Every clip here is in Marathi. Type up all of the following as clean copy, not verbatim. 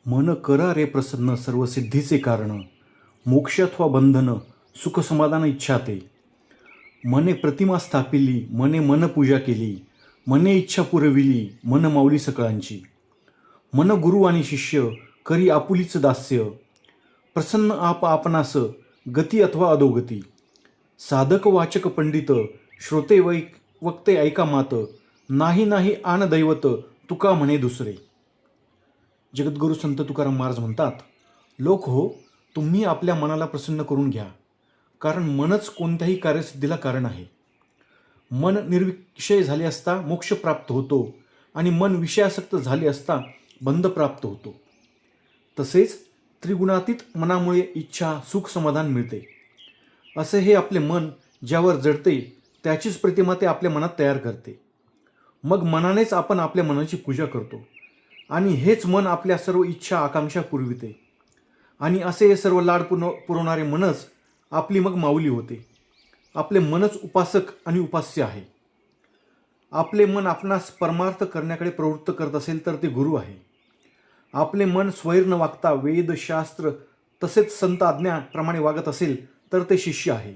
मन करा रे प्रसन्न सर्व सिद्धीचे कारण, मोक्ष अथवा बंधन सुख समाधान इच्छा ते. मने प्रतिमा स्थापिली, मने मन पूजा केली, मने इच्छा पुरविली, मन माऊली सकळांची. मन गुरु आणि शिष्य करी आपुलीच दास्य, प्रसन्न आप आपणास गती अथवा अधोगती. साधक वाचक पंडित श्रोते वक्ते ऐका मात, नाही नाही आन दैवत तुका म्हणे दुसरे. जगद्गुरू संत तुकाराम महाराज म्हणतात, लोक हो, तुम्ही आपल्या मनाला प्रसन्न करून घ्या, कारण मनच कोणत्याही कार्यसिद्धीला कारण आहे. मन निर्विषय झाले असता मोक्ष प्राप्त होतो आणि मन विषयासक्त झाले असता बंध प्राप्त होतो. तसेच त्रिगुणातीत मनामुळे इच्छा सुख समाधान मिळते. असे हे आपले मन ज्यावर जडते त्याचीच प्रतिमा ते आपल्या मनात तयार करते. मग मनानेच आपण आपल्या मनाची पूजा करतो आणि हेच मन आपल्या सर्व इच्छा आकांक्षा पुरविते. आणि असे हे सर्व लाड पुरवणारे मनच आपली मग माऊली होते. आपले मनच उपासक आणि उपास्य आहे. आपले मन आपणास परमार्थ करण्याकडे प्रवृत्त करत असेल तर ते गुरु आहे. आपले मन स्वैर न वागता वेद शास्त्र तसेच संत आज्ञाप्रमाणे वागत असेल तर ते शिष्य आहे.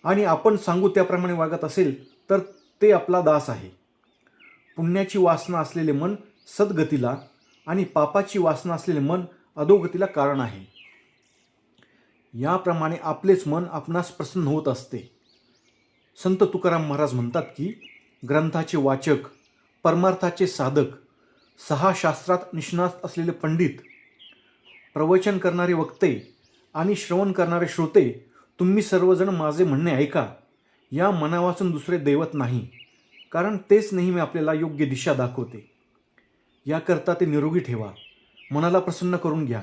आणि आपण सांगू त्याप्रमाणे वागत असेल तर ते आपला दास आहे. पुण्याची वासना असलेले मन सद्गतीला आणि पापाची वासना असलेले मन अधोगतीला कारण आहे. याप्रमाणे आपलेच मन आपणास प्रसन्न होत असते. संत तुकाराम महाराज म्हणतात की, ग्रंथाचे वाचक, परमार्थाचे साधक, 6 शास्त्रात निष्णात असलेले पंडित, प्रवचन करणारे वक्ते आणि श्रवण करणारे श्रोते, तुम्ही सर्वजण माझे म्हणणे ऐका. या मनावाचून दुसरे दैवत नाही, कारण तेच नेहमी आपल्याला योग्य दिशा दाखवते. याकरता ते निरोगी ठेवा, मनाला प्रसन्न करून घ्या,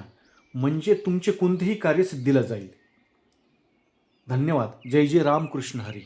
म्हणजे तुमचे कोणतेही कार्य सिद्धीला जाईल. धन्यवाद. जय जय रामकृष्ण हरी.